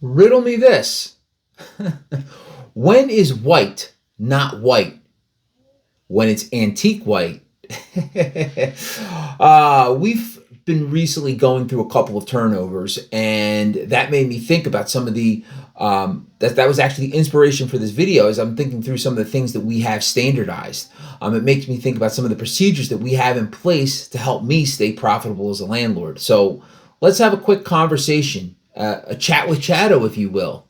Riddle me this. When is white not white? When it's antique white. We've been recently going through a couple of turnovers, and that made me think about some of the that was actually the inspiration for this video. As I'm thinking through some of the things that we have standardized, it makes me think about some of the procedures that we have in place to help me stay profitable as a landlord. So let's have a quick conversation, a chat with Chatto, if you will,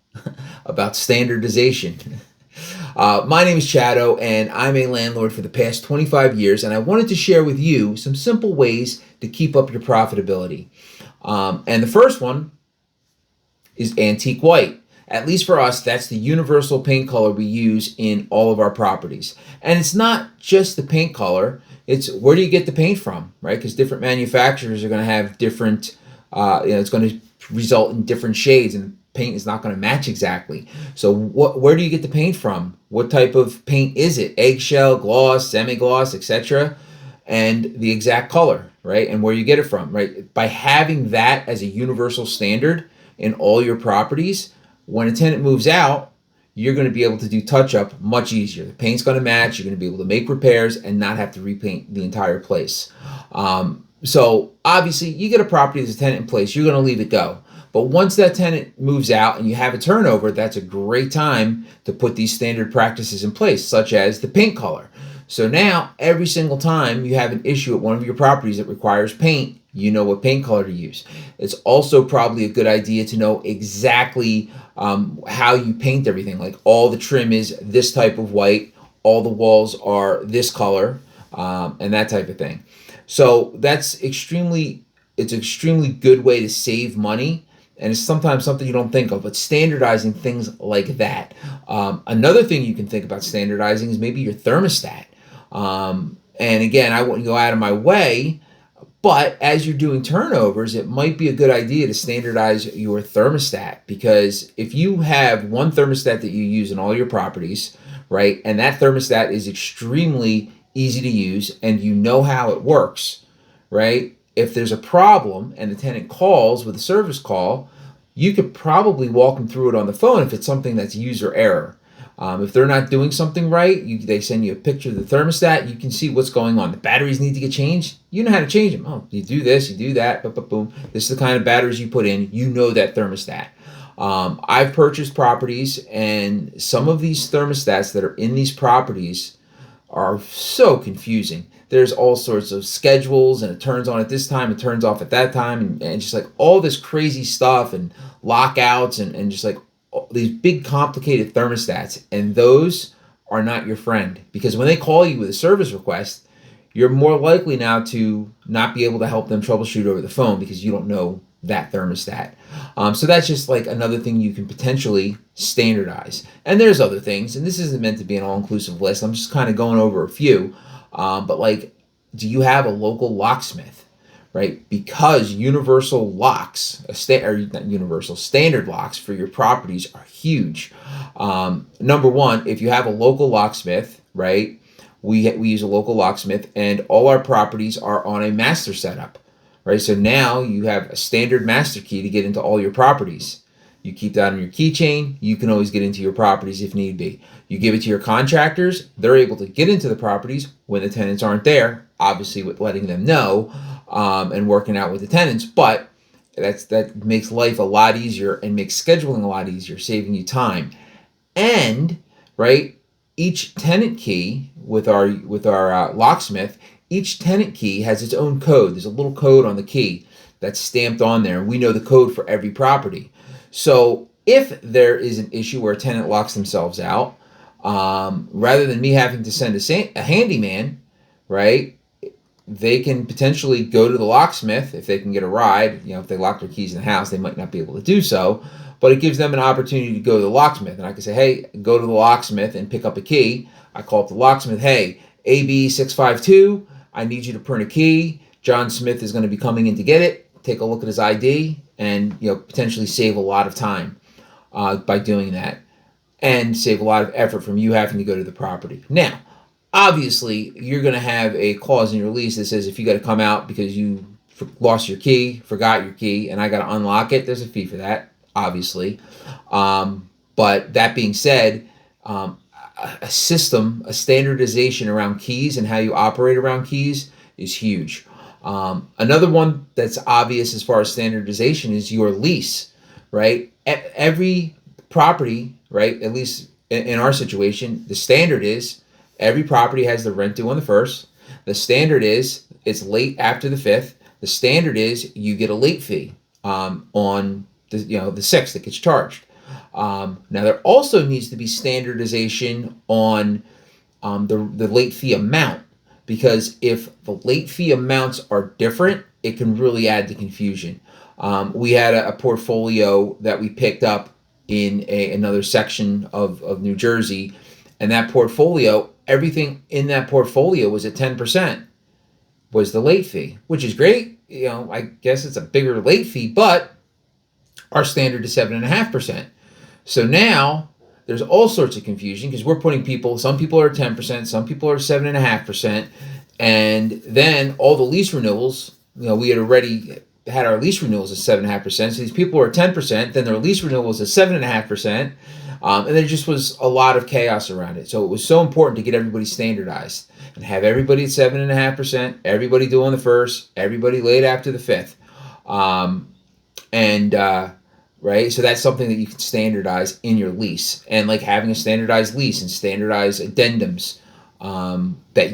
about standardization. My name is Chatto, and I'm a landlord for the past 25 years, and I wanted to share with you some simple ways to keep up your profitability. And the first one is antique white. At least for us, that's the universal paint color we use in all of our properties. And it's not just the paint color, it's where do you get the paint from, right? Because different manufacturers are going to have different, it's going to result in different shades, and paint is not going to match exactly. So where do you get the paint from? What type of paint is it? Eggshell, gloss, semi-gloss, etc. And the exact color, right? And where you get it from, right? By having that as a universal standard in all your properties, when a tenant moves out, you're going to be able to do touch-up much easier. The paint's going to match. You're going to be able to make repairs and not have to repaint the entire place. So obviously, you get a property that's a tenant in place, you're going to leave it go. But once that tenant moves out and you have a turnover, that's a great time to put these standard practices in place, such as the paint color. So now, every single time you have an issue at one of your properties that requires paint, you know what paint color to use. It's also probably a good idea to know exactly how you paint everything. Like all the trim is this type of white, all the walls are this color, and that type of thing. So it's an extremely good way to save money, and it's sometimes something you don't think of, but standardizing things like that. Another thing you can think about standardizing is maybe your thermostat. And again, I wouldn't go out of my way, but as you're doing turnovers, it might be a good idea to standardize your thermostat, because if you have one thermostat that you use in all your properties, right, and that thermostat is extremely easy to use and you know how it works, right? If there's a problem and the tenant calls with a service call, you could probably walk them through it on the phone if it's something that's user error. If they're not doing something right, they send you a picture of the thermostat. You can see what's going on. The batteries need to get changed. You know how to change them. Oh, you do this, you do that, boom, boom, boom. This is the kind of batteries you put in. You know that thermostat. I've purchased properties, and some of these thermostats that are in these properties are so confusing. There's all sorts of schedules, and it turns on at this time, it turns off at that time, and just like all this crazy stuff, and lockouts, and just like these big complicated thermostats, and those are not your friend, because when they call you with a service request, you're more likely now to not be able to help them troubleshoot over the phone because you don't know that thermostat. So that's just like another thing you can potentially standardize. And there's other things, and this isn't meant to be an all-inclusive list. I'm just kind of going over a few. But like, do you have a local locksmith? Right? Because universal locks, or not universal, standard locks for your properties are huge. Number one, if you have a local locksmith, right? We use a local locksmith, and all our properties are on a master setup, right? So now you have a standard master key to get into all your properties. You keep that on your keychain. You can always get into your properties if need be. You give it to your contractors. They're able to get into the properties when the tenants aren't there, obviously with letting them know, and working out with the tenants. But that makes life a lot easier and makes scheduling a lot easier, saving you time. And right, each tenant key with our locksmith, each tenant key has its own code. There's a little code on the key that's stamped on there. We know the code for every property. So if there is an issue where a tenant locks themselves out, rather than me having to send a handyman, right, they can potentially go to the locksmith if they can get a ride. You know, if they lock their keys in the house, they might not be able to do so, but it gives them an opportunity to go to the locksmith. And I can say, hey, go to the locksmith and pick up a key. I call up the locksmith, hey, AB652, I need you to print a key. John Smith is going to be coming in to get it. Take a look at his ID, and potentially save a lot of time by doing that, and save a lot of effort from you having to go to the property. Now, obviously, you're going to have a clause in your lease that says if you got to come out because you lost your key, forgot your key, and I got to unlock it, there's a fee for that. obviously. But that being said, a system, a standardization around keys and how you operate around keys is huge. Another one that's obvious as far as standardization is your lease, right? Every property, right, at least in our situation, the standard is every property has the rent due on the 1st. The standard is it's late after the 5th. The standard is you get a late fee on the 6th that gets charged. Now there also needs to be standardization on the late fee amount, because if the late fee amounts are different, it can really add to confusion. We had a portfolio that we picked up in another section of New Jersey, and that portfolio, everything in that portfolio was at 10%, was the late fee, which is great. I guess it's a bigger late fee, but our standard is 7.5%. So now there's all sorts of confusion because we're putting some people are 10%, some people are 7.5%. And then all the lease renewals, we had already had our lease renewals at 7.5%. So these people are 10%, then their lease renewals at 7.5%. And there just was a lot of chaos around it. So it was so important to get everybody standardized and have everybody at 7.5%, everybody due on the 1st, everybody late after the 5th. Right? So that's something that you can standardize in your lease, and like having a standardized lease and standardized addendums that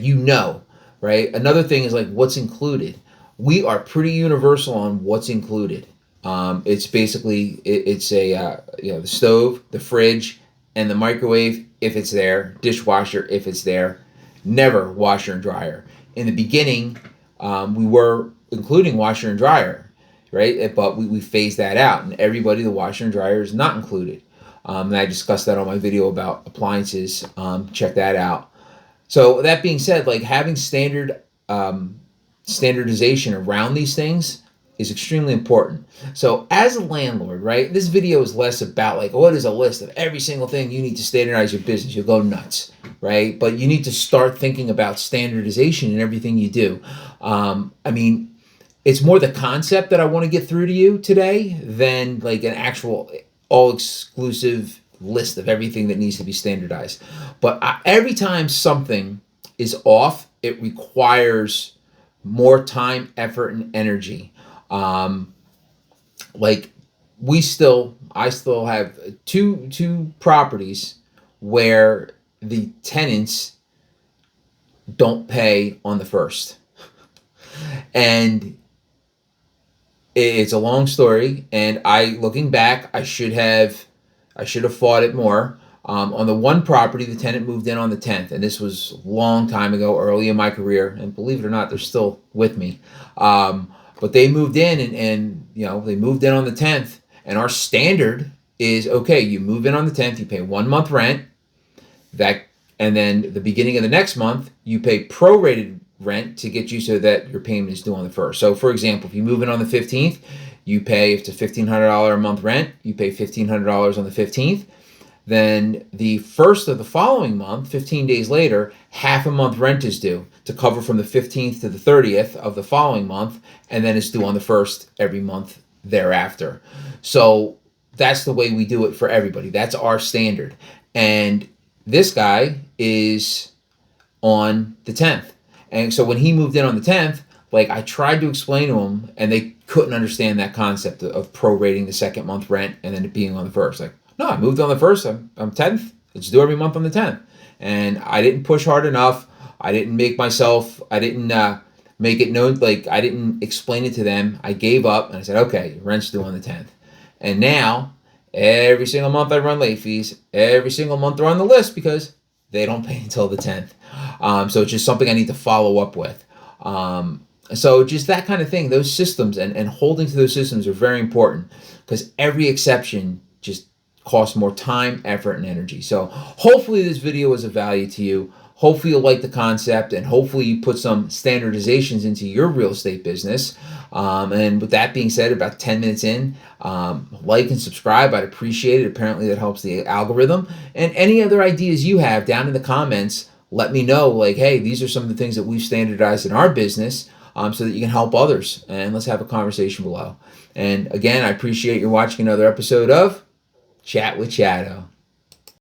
right? Another thing is like what's included. We are pretty universal on what's included. It's basically it's the stove, the fridge, and the microwave if it's there, dishwasher if it's there, never washer and dryer. In the beginning, we were including washer and dryer, right? But we phased that out, and everybody, the washer and dryer is not included. And I discussed that on my video about appliances. Check that out. So that being said, like having standardization around these things is extremely important. So as a landlord, right, this video is less about like what is a list of every single thing you need to standardize your business. You'll go nuts, right? But you need to start thinking about standardization in everything you do. It's more the concept that I want to get through to you today than like an actual all-exclusive list of everything that needs to be standardized. But every time something is off, it requires more time, effort, and energy. I still have two properties where the tenants don't pay on the 1st. And it's a long story, and looking back, I should have fought it more. On the one property, the tenant moved in on the 10th, and this was a long time ago, early in my career, and believe it or not, they're still with me. But they moved in, and they moved in on the 10th, and our standard is, okay, you move in on the 10th, you pay 1 month rent, and then the beginning of the next month, you pay prorated rent to get you so that your payment is due on the 1st. So for example, if you move in on the 15th, you pay, if it's a $1,500 a month rent, you pay $1,500 on the 15th. Then the 1st of the following month, 15 days later, half a month rent is due to cover from the 15th to the 30th of the following month, and then it's due on the 1st every month thereafter. So that's the way we do it for everybody. That's our standard. And this guy is on the 10th. And so when he moved in on the 10th, like I tried to explain to him, and they couldn't understand that concept of prorating the second month rent and then it being on the 1st. Like, no, I moved on the 1st. I'm 10th. It's due every month on the 10th. And I didn't push hard enough. I didn't make it known. Like I didn't explain it to them. I gave up and I said, okay, rent's due on the 10th. And now every single month I run late fees. Every single month they're on the list because they don't pay until the 10th. So it's just something I need to follow up with. So just that kind of thing, those systems and holding to those systems are very important because every exception just costs more time, effort, and energy. So hopefully this video was of value to you. Hopefully you'll like the concept, and hopefully you put some standardizations into your real estate business. And with that being said, about 10 minutes in, like and subscribe. I'd appreciate it. Apparently that helps the algorithm. And any other ideas you have down in the comments, let me know. Like, hey, these are some of the things that we've standardized in our business. so that you can help others. And let's have a conversation below. And again, I appreciate you watching another episode of Chat with Chatto.